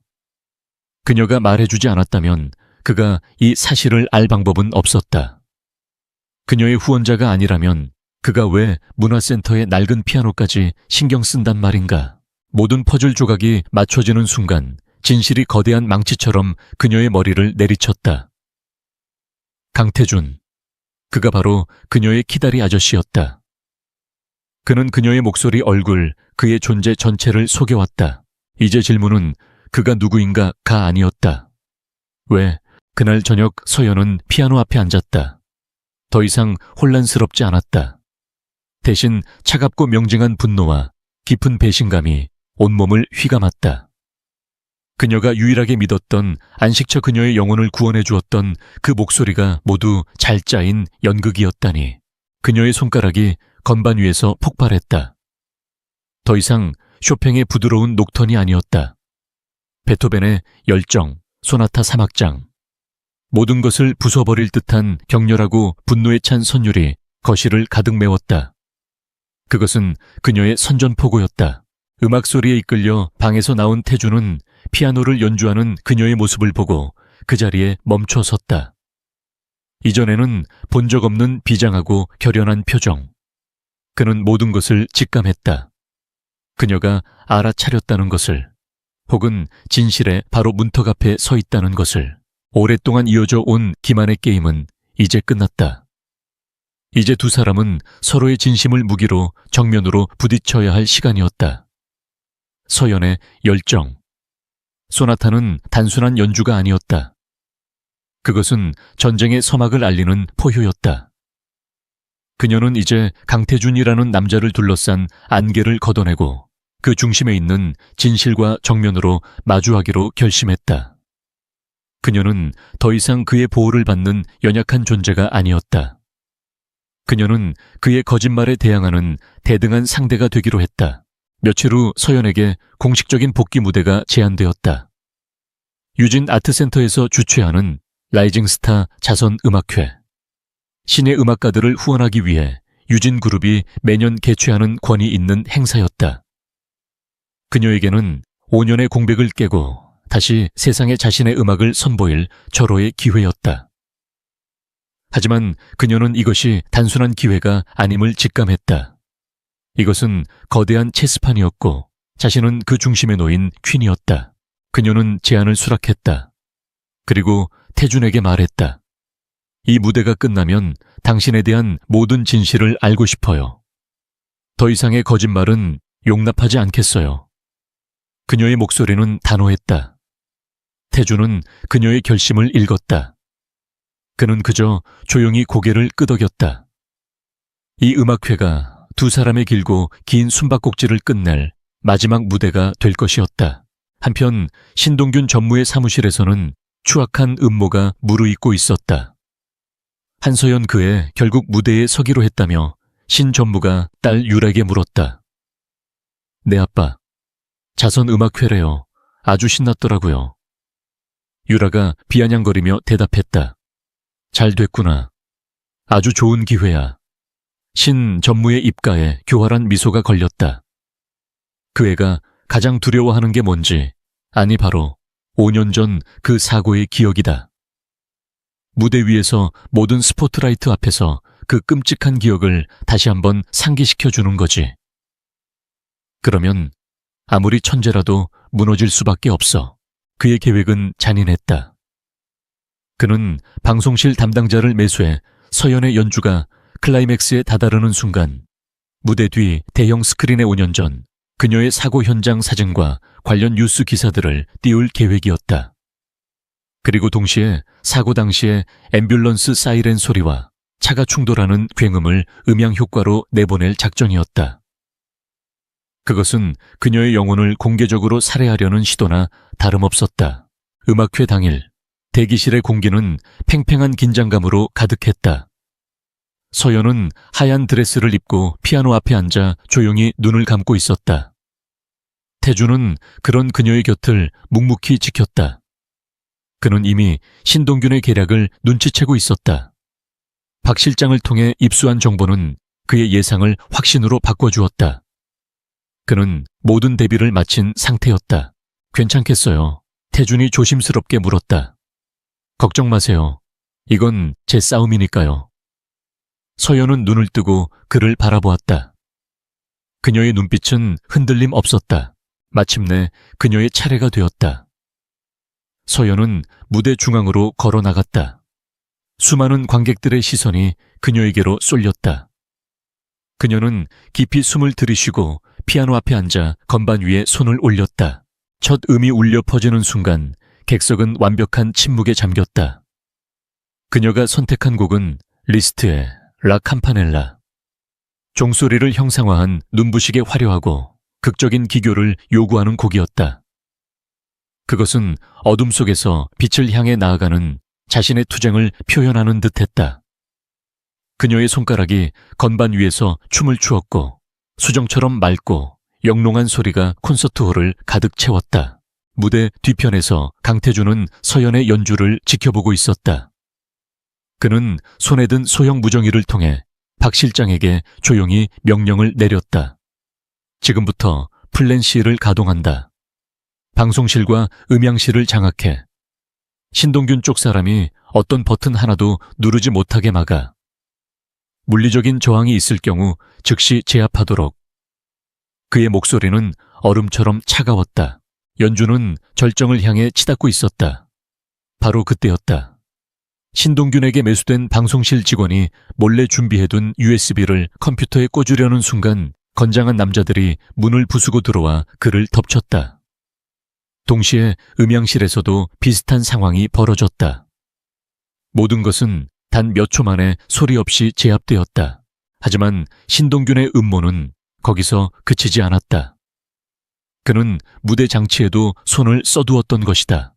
그녀가 말해주지 않았다면 그가 이 사실을 알 방법은 없었다. 그녀의 후원자가 아니라면 그가 왜 문화센터의 낡은 피아노까지 신경 쓴단 말인가. 모든 퍼즐 조각이 맞춰지는 순간 진실이 거대한 망치처럼 그녀의 머리를 내리쳤다. 강태준. 그가 바로 그녀의 키다리 아저씨였다. 그는 그녀의 목소리, 얼굴, 그의 존재 전체를 속여왔다. 이제 질문은 그가 누구인가가 아니었다. 왜 그날 저녁 서연은 피아노 앞에 앉았다. 더 이상 혼란스럽지 않았다. 대신 차갑고 명징한 분노와 깊은 배신감이 온몸을 휘감았다. 그녀가 유일하게 믿었던 안식처 그녀의 영혼을 구원해 주었던 그 목소리가 모두 잘 짜인 연극이었다니. 그녀의 손가락이 건반 위에서 폭발했다. 더 이상 쇼팽의 부드러운 녹턴이 아니었다. 베토벤의 열정, 소나타 3악장. 모든 것을 부숴버릴 듯한 격렬하고 분노에 찬 선율이 거실을 가득 메웠다. 그것은 그녀의 선전포고였다. 음악 소리에 이끌려 방에서 나온 태준은 피아노를 연주하는 그녀의 모습을 보고 그 자리에 멈춰 섰다. 이전에는 본 적 없는 비장하고 결연한 표정. 그는 모든 것을 직감했다. 그녀가 알아차렸다는 것을, 혹은 진실의 바로 문턱 앞에 서 있다는 것을. 오랫동안 이어져 온 기만의 게임은 이제 끝났다. 이제 두 사람은 서로의 진심을 무기로 정면으로 부딪혀야 할 시간이었다. 서연의 열정. 소나타는 단순한 연주가 아니었다. 그것은 전쟁의 서막을 알리는 포효였다. 그녀는 이제 강태준이라는 남자를 둘러싼 안개를 걷어내고 그 중심에 있는 진실과 정면으로 마주하기로 결심했다. 그녀는 더 이상 그의 보호를 받는 연약한 존재가 아니었다. 그녀는 그의 거짓말에 대항하는 대등한 상대가 되기로 했다. 며칠 후 서연에게 공식적인 복귀 무대가 제안되었다. 유진 아트센터에서 주최하는 라이징 스타 자선 음악회. 신의 음악가들을 후원하기 위해 유진 그룹이 매년 개최하는 권위 있는 행사였다. 그녀에게는 5년의 공백을 깨고 다시 세상에 자신의 음악을 선보일 절호의 기회였다. 하지만 그녀는 이것이 단순한 기회가 아님을 직감했다. 이것은 거대한 체스판이었고 자신은 그 중심에 놓인 퀸이었다. 그녀는 제안을 수락했다. 그리고 태준에게 말했다. 이 무대가 끝나면 당신에 대한 모든 진실을 알고 싶어요. 더 이상의 거짓말은 용납하지 않겠어요. 그녀의 목소리는 단호했다. 태준은 그녀의 결심을 읽었다. 그는 그저 조용히 고개를 끄덕였다. 이 음악회가 두 사람의 길고 긴 숨바꼭질을 끝낼 마지막 무대가 될 것이었다. 한편 신동균 전무의 사무실에서는 추악한 음모가 무르익고 있었다. 한서연 그에 결국 무대에 서기로 했다며 신 전무가 딸 유라에게 물었다. 네 아빠, 자선 음악회래요. 아주 신났더라고요. 유라가 비아냥거리며 대답했다. 잘 됐구나. 아주 좋은 기회야. 신 전무의 입가에 교활한 미소가 걸렸다. 그 애가 가장 두려워하는 게 뭔지, 아니 바로 5년 전 그 사고의 기억이다. 무대 위에서 모든 스포트라이트 앞에서 그 끔찍한 기억을 다시 한번 상기시켜주는 거지. 그러면 아무리 천재라도 무너질 수밖에 없어. 그의 계획은 잔인했다. 그는 방송실 담당자를 매수해 서연의 연주가 클라이맥스에 다다르는 순간 무대 뒤 대형 스크린에 5년 전 그녀의 사고 현장 사진과 관련 뉴스 기사들을 띄울 계획이었다. 그리고 동시에 사고 당시의 앰뷸런스 사이렌 소리와 차가 충돌하는 굉음을 음향 효과로 내보낼 작전이었다. 그것은 그녀의 영혼을 공개적으로 살해하려는 시도나 다름없었다. 음악회 당일 대기실의 공기는 팽팽한 긴장감으로 가득했다. 서연은 하얀 드레스를 입고 피아노 앞에 앉아 조용히 눈을 감고 있었다. 태준은 그런 그녀의 곁을 묵묵히 지켰다. 그는 이미 신동균의 계략을 눈치채고 있었다. 박 실장을 통해 입수한 정보는 그의 예상을 확신으로 바꿔주었다. 그는 모든 대비를 마친 상태였다. 괜찮겠어요. 태준이 조심스럽게 물었다. 걱정 마세요. 이건 제 싸움이니까요. 서연은 눈을 뜨고 그를 바라보았다. 그녀의 눈빛은 흔들림 없었다. 마침내 그녀의 차례가 되었다. 서연은 무대 중앙으로 걸어 나갔다. 수많은 관객들의 시선이 그녀에게로 쏠렸다. 그녀는 깊이 숨을 들이쉬고 피아노 앞에 앉아 건반 위에 손을 올렸다. 첫 음이 울려 퍼지는 순간 객석은 완벽한 침묵에 잠겼다. 그녀가 선택한 곡은 리스트의 라 캠파넬라. 종소리를 형상화한 눈부시게 화려하고 극적인 기교를 요구하는 곡이었다. 그것은 어둠 속에서 빛을 향해 나아가는 자신의 투쟁을 표현하는 듯했다. 그녀의 손가락이 건반 위에서 춤을 추었고 수정처럼 맑고 영롱한 소리가 콘서트홀을 가득 채웠다. 무대 뒤편에서 강태준은 서연의 연주를 지켜보고 있었다. 그는 손에 든 소형 무정기를 통해 박 실장에게 조용히 명령을 내렸다. 지금부터 플랜 C를 가동한다. 방송실과 음향실을 장악해. 신동균 쪽 사람이 어떤 버튼 하나도 누르지 못하게 막아. 물리적인 저항이 있을 경우 즉시 제압하도록. 그의 목소리는 얼음처럼 차가웠다. 연주는 절정을 향해 치닫고 있었다. 바로 그때였다. 신동균에게 매수된 방송실 직원이 몰래 준비해둔 USB를 컴퓨터에 꽂으려는 순간 건장한 남자들이 문을 부수고 들어와 그를 덮쳤다. 동시에 음향실에서도 비슷한 상황이 벌어졌다. 모든 것은 단 몇 초 만에 소리 없이 제압되었다. 하지만 신동균의 음모는 거기서 그치지 않았다. 그는 무대 장치에도 손을 써두었던 것이다.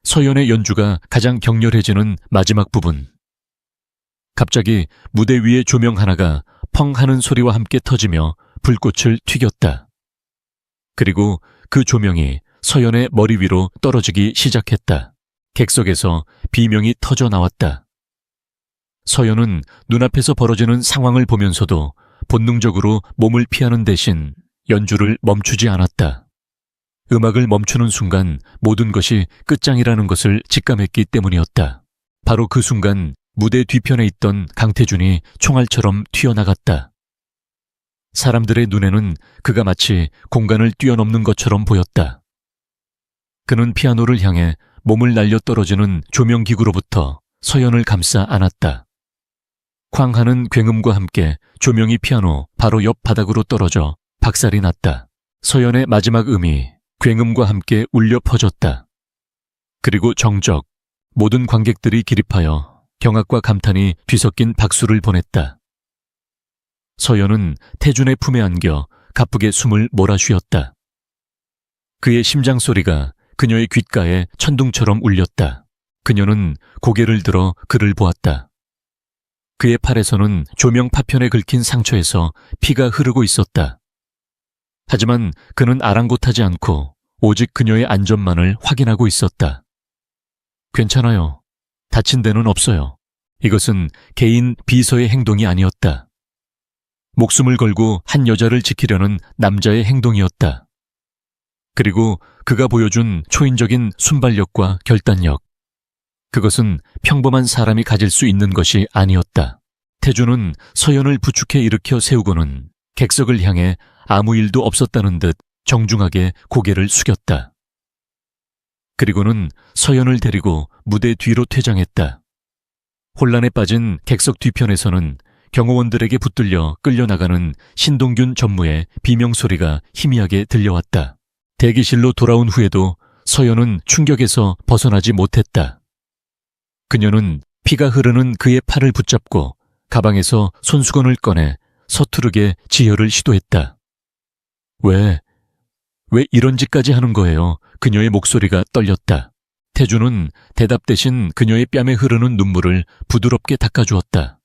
서연의 연주가 가장 격렬해지는 마지막 부분. 갑자기 무대 위의 조명 하나가 펑 하는 소리와 함께 터지며 불꽃을 튀겼다. 그리고 그 조명이 서연의 머리 위로 떨어지기 시작했다. 객석에서 비명이 터져 나왔다. 서연은 눈앞에서 벌어지는 상황을 보면서도 본능적으로 몸을 피하는 대신 연주를 멈추지 않았다. 음악을 멈추는 순간 모든 것이 끝장이라는 것을 직감했기 때문이었다. 바로 그 순간 무대 뒤편에 있던 강태준이 총알처럼 튀어나갔다. 사람들의 눈에는 그가 마치 공간을 뛰어넘는 것처럼 보였다. 그는 피아노를 향해 몸을 날려 떨어지는 조명기구로부터 서연을 감싸 안았다. 쾅 하는 굉음과 함께 조명이 피아노 바로 옆 바닥으로 떨어져 박살이 났다. 서연의 마지막 음이 굉음과 함께 울려 퍼졌다. 그리고 정적, 모든 관객들이 기립하여 경악과 감탄이 뒤섞인 박수를 보냈다. 서연은 태준의 품에 안겨 가쁘게 숨을 몰아쉬었다. 그의 심장 소리가 그녀의 귓가에 천둥처럼 울렸다. 그녀는 고개를 들어 그를 보았다. 그의 팔에서는 조명 파편에 긁힌 상처에서 피가 흐르고 있었다. 하지만 그는 아랑곳하지 않고 오직 그녀의 안전만을 확인하고 있었다. 괜찮아요. 다친 데는 없어요. 이것은 개인 비서의 행동이 아니었다. 목숨을 걸고 한 여자를 지키려는 남자의 행동이었다. 그리고 그가 보여준 초인적인 순발력과 결단력. 그것은 평범한 사람이 가질 수 있는 것이 아니었다. 태준은 서연을 부축해 일으켜 세우고는 객석을 향해 아무 일도 없었다는 듯 정중하게 고개를 숙였다. 그리고는 서연을 데리고 무대 뒤로 퇴장했다. 혼란에 빠진 객석 뒤편에서는 경호원들에게 붙들려 끌려나가는 신동균 전무의 비명소리가 희미하게 들려왔다. 대기실로 돌아온 후에도 서연은 충격에서 벗어나지 못했다. 그녀는 피가 흐르는 그의 팔을 붙잡고 가방에서 손수건을 꺼내 서투르게 지혈을 시도했다. 왜 이런 짓까지 하는 거예요? 그녀의 목소리가 떨렸다. 태준은 대답 대신 그녀의 뺨에 흐르는 눈물을 부드럽게 닦아주었다.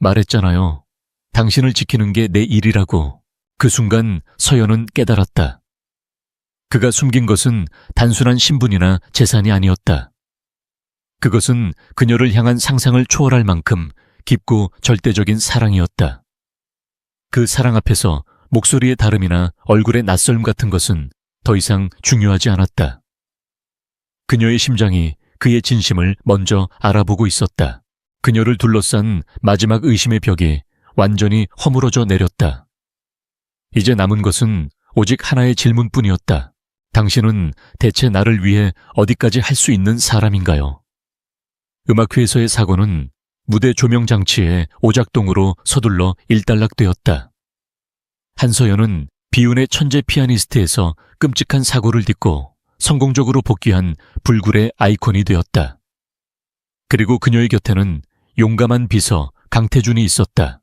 말했잖아요. 당신을 지키는 게 내 일이라고. 그 순간 서연은 깨달았다. 그가 숨긴 것은 단순한 신분이나 재산이 아니었다. 그것은 그녀를 향한 상상을 초월할 만큼 깊고 절대적인 사랑이었다. 그 사랑 앞에서 목소리의 다름이나 얼굴의 낯설음 같은 것은 더 이상 중요하지 않았다. 그녀의 심장이 그의 진심을 먼저 알아보고 있었다. 그녀를 둘러싼 마지막 의심의 벽이 완전히 허물어져 내렸다. 이제 남은 것은 오직 하나의 질문뿐이었다. 당신은 대체 나를 위해 어디까지 할 수 있는 사람인가요? 음악회에서의 사고는 무대 조명 장치의 오작동으로 서둘러 일단락되었다. 한서연은 비운의 천재 피아니스트에서 끔찍한 사고를 딛고 성공적으로 복귀한 불굴의 아이콘이 되었다. 그리고 그녀의 곁에는 용감한 비서 강태준이 있었다.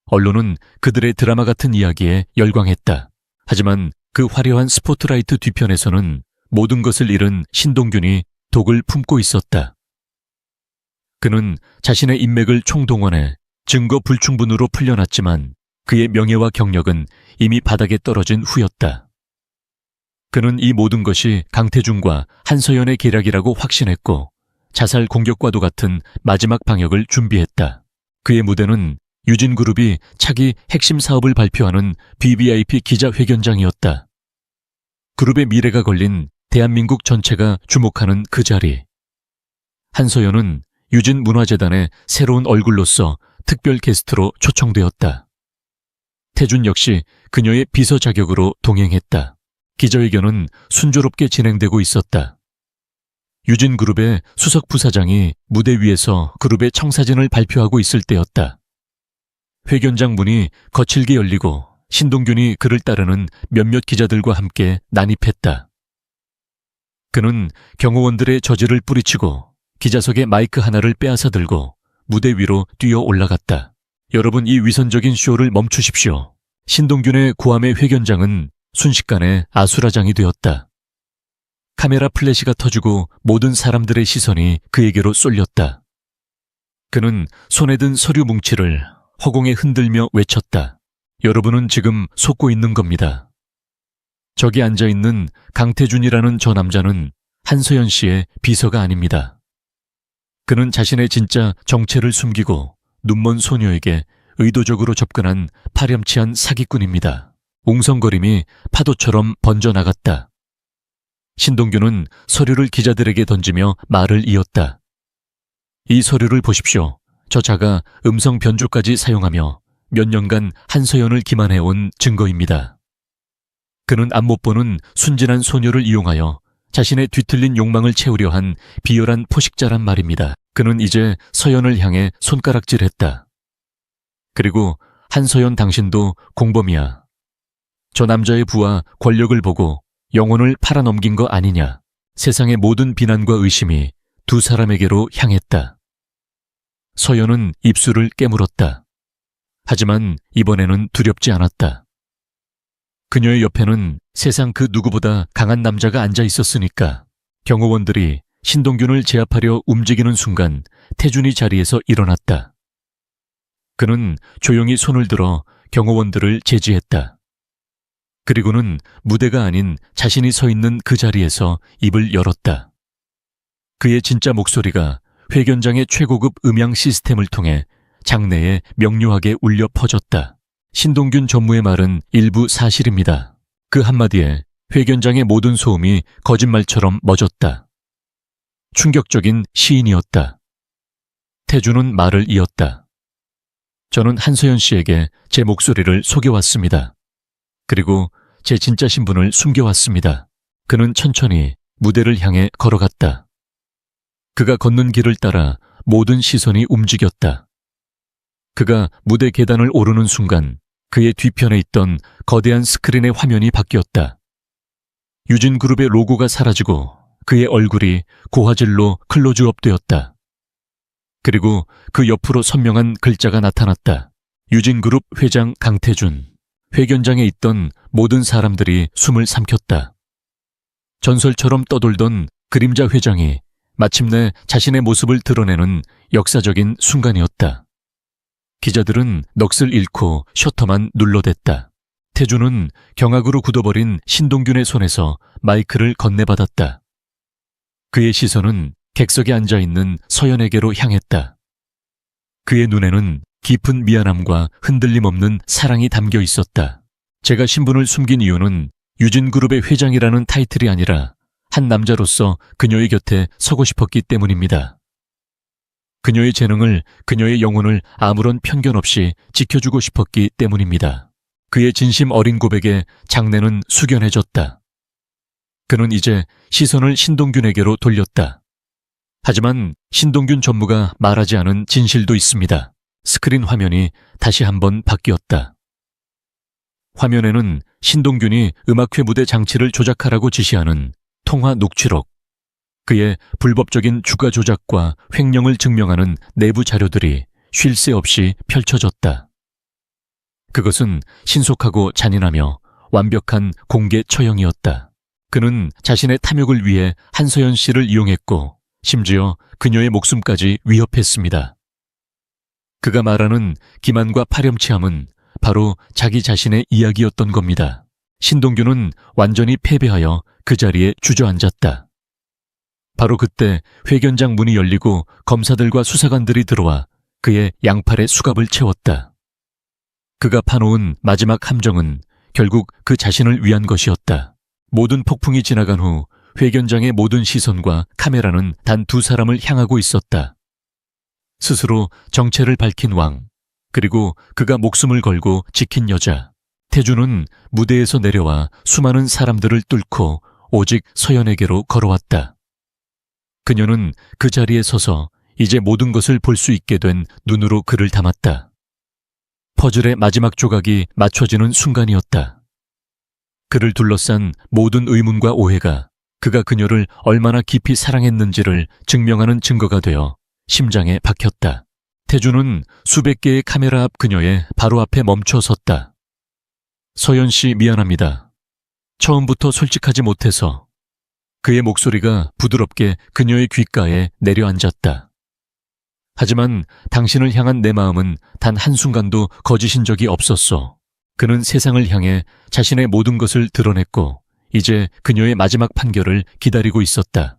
언론은 그들의 드라마 같은 이야기에 열광했다. 하지만 그 화려한 스포트라이트 뒤편에서는 모든 것을 잃은 신동균이 독을 품고 있었다. 그는 자신의 인맥을 총동원해 증거 불충분으로 풀려났지만 그의 명예와 경력은 이미 바닥에 떨어진 후였다. 그는 이 모든 것이 강태준과 한서연의 계략이라고 확신했고 자살 공격과도 같은 마지막 방역을 준비했다. 그의 무대는 유진그룹이 차기 핵심 사업을 발표하는 BBIP 기자회견장이었다. 그룹의 미래가 걸린 대한민국 전체가 주목하는 그 자리. 한서연은 유진문화재단의 새로운 얼굴로서 특별 게스트로 초청되었다. 태준 역시 그녀의 비서 자격으로 동행했다. 기자회견은 순조롭게 진행되고 있었다. 유진그룹의 수석 부사장이 무대 위에서 그룹의 청사진을 발표하고 있을 때였다. 회견장 문이 거칠게 열리고 신동균이 그를 따르는 몇몇 기자들과 함께 난입했다. 그는 경호원들의 저지를 뿌리치고 기자석의 마이크 하나를 빼앗아 들고 무대 위로 뛰어 올라갔다. 여러분, 이 위선적인 쇼를 멈추십시오. 신동균의 고함의 회견장은 순식간에 아수라장이 되었다. 카메라 플래시가 터지고 모든 사람들의 시선이 그에게로 쏠렸다. 그는 손에 든 서류 뭉치를 허공에 흔들며 외쳤다. 여러분은 지금 속고 있는 겁니다. 저기 앉아있는 강태준이라는 저 남자는 한서연 씨의 비서가 아닙니다. 그는 자신의 진짜 정체를 숨기고 눈먼 소녀에게 의도적으로 접근한 파렴치한 사기꾼입니다. 웅성거림이 파도처럼 번져나갔다. 신동균은 서류를 기자들에게 던지며 말을 이었다. 이 서류를 보십시오. 저 자가 음성 변조까지 사용하며 몇 년간 한서연을 기만해온 증거입니다. 그는 앞 못 보는 순진한 소녀를 이용하여 자신의 뒤틀린 욕망을 채우려 한 비열한 포식자란 말입니다. 그는 이제 서연을 향해 손가락질했다. 그리고 한서연 당신도 공범이야. 저 남자의 부와 권력을 보고 영혼을 팔아넘긴 거 아니냐. 세상의 모든 비난과 의심이 두 사람에게로 향했다. 서연은 입술을 깨물었다. 하지만 이번에는 두렵지 않았다. 그녀의 옆에는 세상 그 누구보다 강한 남자가 앉아 있었으니까. 경호원들이 신동균을 제압하려 움직이는 순간 태준이 자리에서 일어났다. 그는 조용히 손을 들어 경호원들을 제지했다. 그리고는 무대가 아닌 자신이 서 있는 그 자리에서 입을 열었다. 그의 진짜 목소리가 회견장의 최고급 음향 시스템을 통해 장내에 명료하게 울려 퍼졌다. 신동균 전무의 말은 일부 사실입니다. 그 한마디에 회견장의 모든 소음이 거짓말처럼 멎었다. 충격적인 시인이었다. 태준은 말을 이었다. 저는 한서연 씨에게 제 목소리를 속여왔습니다. 그리고 제 진짜 신분을 숨겨왔습니다. 그는 천천히 무대를 향해 걸어갔다. 그가 걷는 길을 따라 모든 시선이 움직였다. 그가 무대 계단을 오르는 순간 그의 뒤편에 있던 거대한 스크린의 화면이 바뀌었다. 유진그룹의 로고가 사라지고 그의 얼굴이 고화질로 클로즈업 되었다. 그리고 그 옆으로 선명한 글자가 나타났다. 유진그룹 회장 강태준. 회견장에 있던 모든 사람들이 숨을 삼켰다. 전설처럼 떠돌던 그림자 회장이 마침내 자신의 모습을 드러내는 역사적인 순간이었다. 기자들은 넋을 잃고 셔터만 눌러댔다. 태준은 경악으로 굳어버린 신동균의 손에서 마이크를 건네받았다. 그의 시선은 객석에 앉아있는 서연에게로 향했다. 그의 눈에는 깊은 미안함과 흔들림 없는 사랑이 담겨 있었다. 제가 신분을 숨긴 이유는 유진그룹의 회장이라는 타이틀이 아니라 한 남자로서 그녀의 곁에 서고 싶었기 때문입니다. 그녀의 재능을, 그녀의 영혼을 아무런 편견 없이 지켜주고 싶었기 때문입니다. 그의 진심 어린 고백에 장내는 숙연해졌다. 그는 이제 시선을 신동균에게로 돌렸다. 하지만 신동균 전무가 말하지 않은 진실도 있습니다. 스크린 화면이 다시 한번 바뀌었다. 화면에는 신동균이 음악회 무대 장치를 조작하라고 지시하는 통화 녹취록, 그의 불법적인 주가 조작과 횡령을 증명하는 내부 자료들이 쉴 새 없이 펼쳐졌다. 그것은 신속하고 잔인하며 완벽한 공개 처형이었다. 그는 자신의 탐욕을 위해 한서연 씨를 이용했고 심지어 그녀의 목숨까지 위협했습니다. 그가 말하는 기만과 파렴치함은 바로 자기 자신의 이야기였던 겁니다. 신동균은 완전히 패배하여 그 자리에 주저앉았다. 바로 그때 회견장 문이 열리고 검사들과 수사관들이 들어와 그의 양팔에 수갑을 채웠다. 그가 파놓은 마지막 함정은 결국 그 자신을 위한 것이었다. 모든 폭풍이 지나간 후 회견장의 모든 시선과 카메라는 단 두 사람을 향하고 있었다. 스스로 정체를 밝힌 왕, 그리고 그가 목숨을 걸고 지킨 여자. 태준은 무대에서 내려와 수많은 사람들을 뚫고 오직 서연에게로 걸어왔다. 그녀는 그 자리에 서서 이제 모든 것을 볼 수 있게 된 눈으로 그를 담았다. 퍼즐의 마지막 조각이 맞춰지는 순간이었다. 그를 둘러싼 모든 의문과 오해가 그가 그녀를 얼마나 깊이 사랑했는지를 증명하는 증거가 되어 심장에 박혔다. 태주는 수백 개의 카메라 앞 그녀의 바로 앞에 멈춰 섰다. 서연 씨, 미안합니다. 처음부터 솔직하지 못해서. 그의 목소리가 부드럽게 그녀의 귓가에 내려앉았다. 하지만 당신을 향한 내 마음은 단 한순간도 거짓인 적이 없었어. 그는 세상을 향해 자신의 모든 것을 드러냈고 이제 그녀의 마지막 판결을 기다리고 있었다.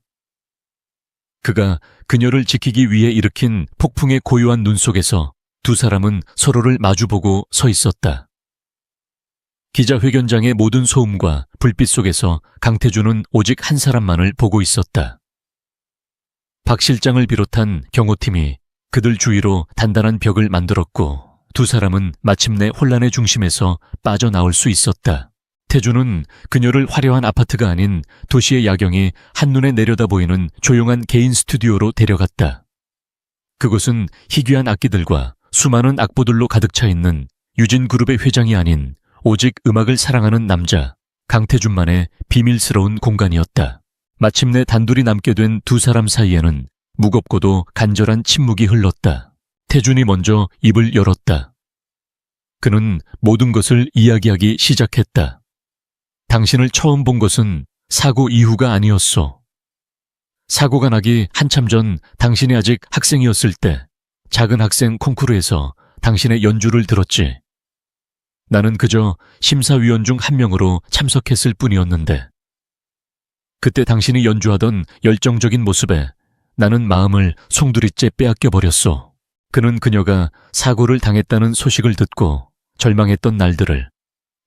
그가 그녀를 지키기 위해 일으킨 폭풍의 고요한 눈 속에서 두 사람은 서로를 마주보고 서 있었다. 기자회견장의 모든 소음과 불빛 속에서 강태주는 오직 한 사람만을 보고 있었다. 박 실장을 비롯한 경호팀이 그들 주위로 단단한 벽을 만들었고 두 사람은 마침내 혼란의 중심에서 빠져나올 수 있었다. 태주는 그녀를 화려한 아파트가 아닌 도시의 야경이 한눈에 내려다 보이는 조용한 개인 스튜디오로 데려갔다. 그곳은 희귀한 악기들과 수많은 악보들로 가득 차 있는 유진그룹의 회장이 아닌 오직 음악을 사랑하는 남자 강태준만의 비밀스러운 공간이었다. 마침내 단둘이 남게 된 두 사람 사이에는 무겁고도 간절한 침묵이 흘렀다. 태준이 먼저 입을 열었다. 그는 모든 것을 이야기하기 시작했다. 당신을 처음 본 것은 사고 이후가 아니었어. 사고가 나기 한참 전 당신이 아직 학생이었을 때 작은 학생 콩쿠르에서 당신의 연주를 들었지. 나는 그저 심사위원 중 한 명으로 참석했을 뿐이었는데 그때 당신이 연주하던 열정적인 모습에 나는 마음을 송두리째 빼앗겨 버렸어. 그는 그녀가 사고를 당했다는 소식을 듣고 절망했던 날들을,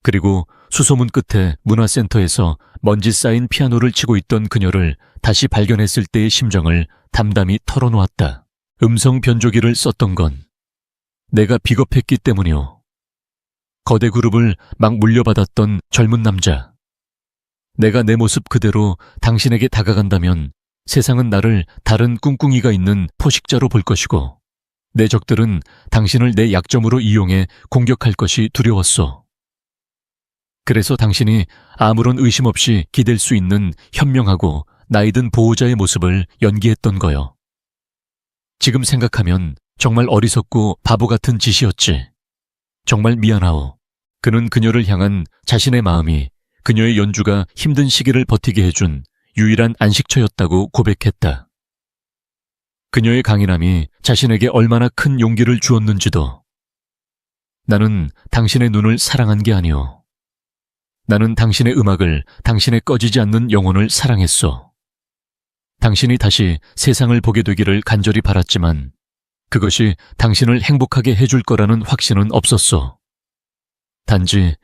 그리고 수소문 끝에 문화센터에서 먼지 쌓인 피아노를 치고 있던 그녀를 다시 발견했을 때의 심정을 담담히 털어놓았다. 음성 변조기를 썼던 건 내가 비겁했기 때문이오. 거대 그룹을 막 물려받았던 젊은 남자. 내가 내 모습 그대로 당신에게 다가간다면 세상은 나를 다른 꿍꿍이가 있는 포식자로 볼 것이고 내 적들은 당신을 내 약점으로 이용해 공격할 것이 두려웠어. 그래서 당신이 아무런 의심 없이 기댈 수 있는 현명하고 나이든 보호자의 모습을 연기했던 거요. 지금 생각하면 정말 어리석고 바보 같은 짓이었지. 정말 미안하오. 그는 그녀를 향한 자신의 마음이 그녀의 연주가 힘든 시기를 버티게 해준 유일한 안식처였다고 고백했다. 그녀의 강인함이 자신에게 얼마나 큰 용기를 주었는지도. 나는 당신의 눈을 사랑한 게 아니오. 나는 당신의 음악을, 당신의 꺼지지 않는 영혼을 사랑했어. 당신이 다시 세상을 보게 되기를 간절히 바랐지만 그것이 당신을 행복하게 해줄 거라는 확신은 없었어. 단지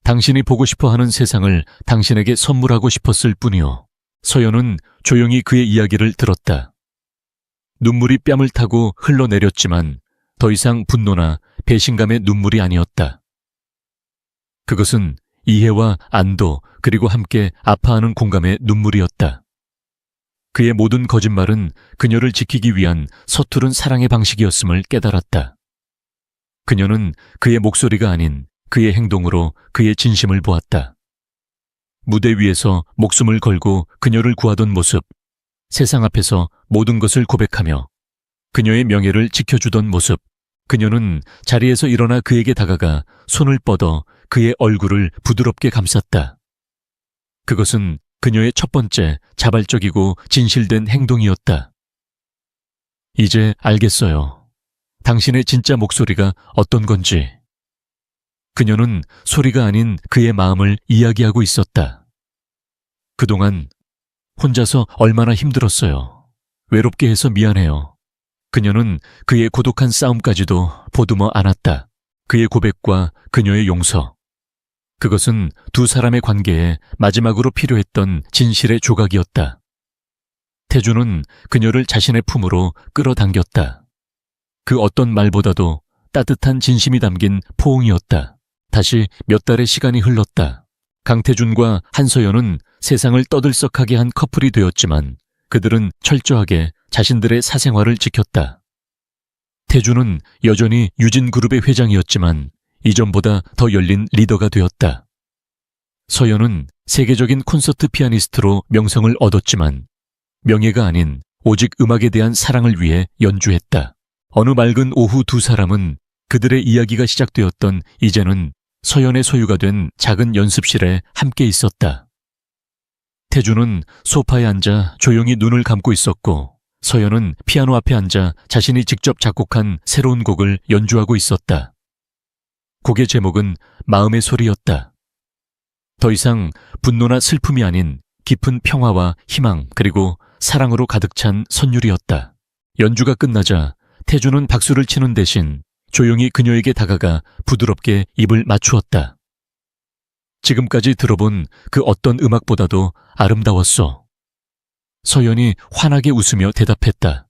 당신이 보고 싶어하는 세상을 당신에게 선물하고 싶었을 뿐이오. 서연은 조용히 그의 이야기를 들었다. 눈물이 뺨을 타고 흘러내렸지만 더 이상 분노나 배신감의 눈물이 아니었다. 그것은 이해와 안도 그리고 함께 아파하는 공감의 눈물이었다. 그의 모든 거짓말은 그녀를 지키기 위한 서투른 사랑의 방식이었음을 깨달았다. 그녀는 그의 목소리가 아닌 그의 행동으로 그의 진심을 보았다. 무대 위에서 목숨을 걸고 그녀를 구하던 모습, 세상 앞에서 모든 것을 고백하며 그녀의 명예를 지켜주던 모습, 그녀는 자리에서 일어나 그에게 다가가 손을 뻗어 그의 얼굴을 부드럽게 감쌌다. 그것은 그녀의 첫 번째 자발적이고 진실된 행동이었다. 이제 알겠어요. 당신의 진짜 목소리가 어떤 건지. 그녀는 소리가 아닌 그의 마음을 이야기하고 있었다. 그동안 혼자서 얼마나 힘들었어요. 외롭게 해서 미안해요. 그녀는 그의 고독한 싸움까지도 보듬어 안았다. 그의 고백과 그녀의 용서. 그것은 두 사람의 관계에 마지막으로 필요했던 진실의 조각이었다. 태주는 그녀를 자신의 품으로 끌어당겼다. 그 어떤 말보다도 따뜻한 진심이 담긴 포옹이었다. 다시 몇 달의 시간이 흘렀다. 강태준과 한서연은 세상을 떠들썩하게 한 커플이 되었지만 그들은 철저하게 자신들의 사생활을 지켰다. 태주는 여전히 유진그룹의 회장이었지만 이전보다 더 열린 리더가 되었다. 서연은 세계적인 콘서트 피아니스트로 명성을 얻었지만 명예가 아닌 오직 음악에 대한 사랑을 위해 연주했다. 어느 맑은 오후 두 사람은 그들의 이야기가 시작되었던 이제는 서연의 소유가 된 작은 연습실에 함께 있었다. 태주는 소파에 앉아 조용히 눈을 감고 있었고 서연은 피아노 앞에 앉아 자신이 직접 작곡한 새로운 곡을 연주하고 있었다. 곡의 제목은 마음의 소리였다. 더 이상 분노나 슬픔이 아닌 깊은 평화와 희망 그리고 사랑으로 가득 찬 선율이었다. 연주가 끝나자 태주는 박수를 치는 대신 조용히 그녀에게 다가가 부드럽게 입을 맞추었다. 지금까지 들어본 그 어떤 음악보다도 아름다웠어. 서연이 환하게 웃으며 대답했다.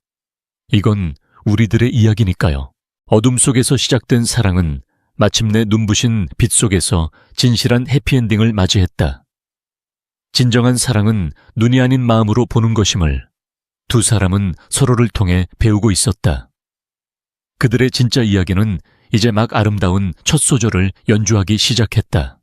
이건 우리들의 이야기니까요. 어둠 속에서 시작된 사랑은 마침내 눈부신 빛 속에서 진실한 해피엔딩을 맞이했다. 진정한 사랑은 눈이 아닌 마음으로 보는 것임을 두 사람은 서로를 통해 배우고 있었다. 그들의 진짜 이야기는 이제 막 아름다운 첫 소절을 연주하기 시작했다.